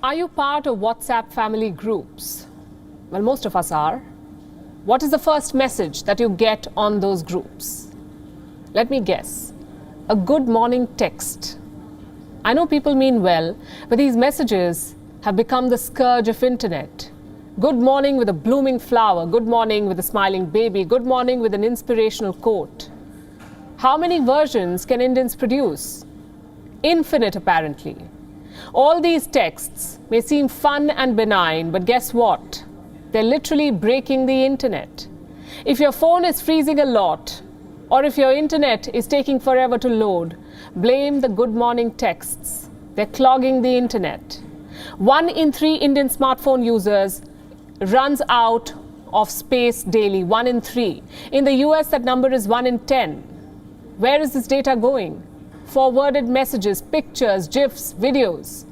Are you part of WhatsApp family groups? Well, most of us are. What is the first message that you get on those groups? Let me guess. A good morning text. I know people mean well, but these messages have become the scourge of internet. Good morning with a blooming flower, good morning with a smiling baby, good morning with an inspirational quote. How many versions can Indians produce? Infinite, apparently. All these texts may seem fun and benign, but guess what? They're literally breaking the internet. If your phone is freezing a lot, or if your internet is taking forever to load, blame the good morning texts. They're clogging the internet. 1 in 3 Indian smartphone users runs out of space daily, 1 in 3. In the US, that number is 1 in 10. Where is this data going? Forwarded messages, pictures, GIFs, videos.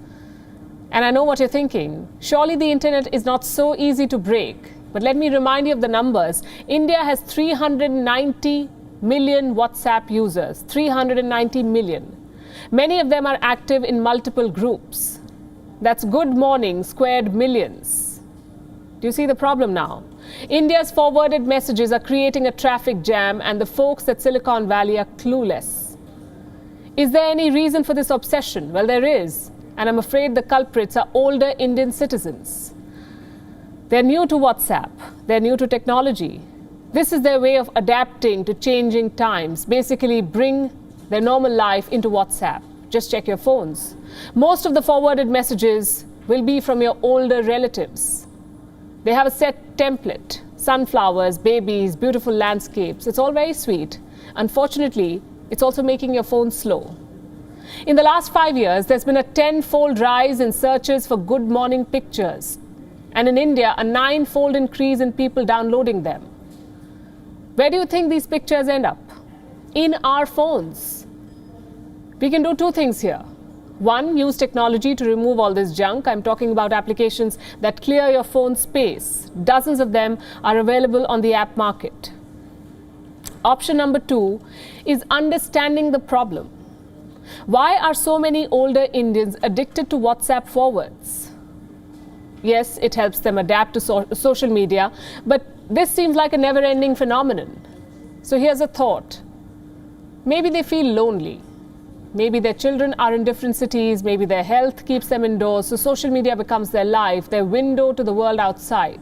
And I know what you're thinking. Surely the internet is not so easy to break. But let me remind you of the numbers. India has 390 million WhatsApp users. 390 million. Many of them are active in multiple groups. That's good morning squared millions. Do you see the problem now? India's forwarded messages are creating a traffic jam, and the folks at Silicon Valley are clueless. Is there any reason for this obsession? Well, there is. And I'm afraid the culprits are older Indian citizens. They're new to WhatsApp. They're new to technology. This is their way of adapting to changing times. Basically, bring their normal life into WhatsApp. Just check your phones. Most of the forwarded messages will be from your older relatives. They have a set template. Sunflowers, babies, beautiful landscapes. It's all very sweet. Unfortunately, it's also making your phone slow. In the last 5 years, there's been a 10-fold rise in searches for good morning pictures. And in India, a 9-fold increase in people downloading them. Where do you think these pictures end up? In our phones. We can do 2 things here. 1, use technology to remove all this junk. I'm talking about applications that clear your phone space. Dozens of them are available on the app market. Option number 2 is understanding the problem. Why are so many older Indians addicted to WhatsApp forwards? Yes, it helps them adapt to social media, but this seems like a never-ending phenomenon. So here's a thought. Maybe they feel lonely. Maybe their children are in different cities. Maybe their health keeps them indoors. So social media becomes their life, their window to the world outside.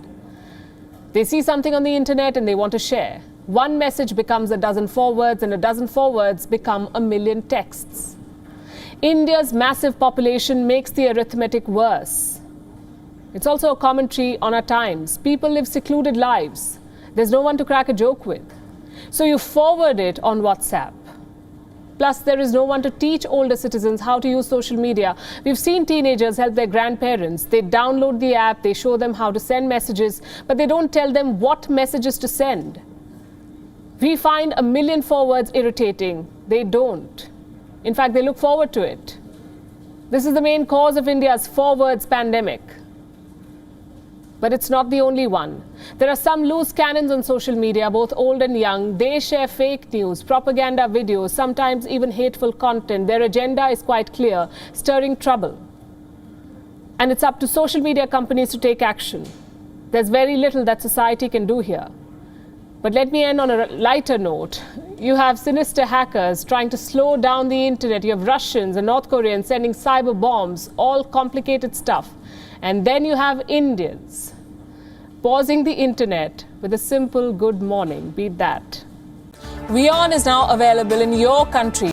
They see something on the internet and they want to share. 1 message becomes a dozen forwards, and a dozen forwards become a million texts. India's massive population makes the arithmetic worse. It's also a commentary on our times. People live secluded lives. There's no one to crack a joke with. So you forward it on WhatsApp. Plus, there is no one to teach older citizens how to use social media. We've seen teenagers help their grandparents. They download the app, they show them how to send messages, but they don't tell them what messages to send. We find a million forwards irritating. They don't. In fact, they look forward to it. This is the main cause of India's forwards pandemic. But it's not the only one. There are some loose cannons on social media, both old and young. They share fake news, propaganda videos, sometimes even hateful content. Their agenda is quite clear: stirring trouble. And it's up to social media companies to take action. There's very little that society can do here. But let me end on a lighter note. You have sinister hackers trying to slow down the internet. You have Russians and North Koreans sending cyber bombs, all complicated stuff. And then you have Indians pausing the internet with a simple good morning. Beat that. WION is now available in your country.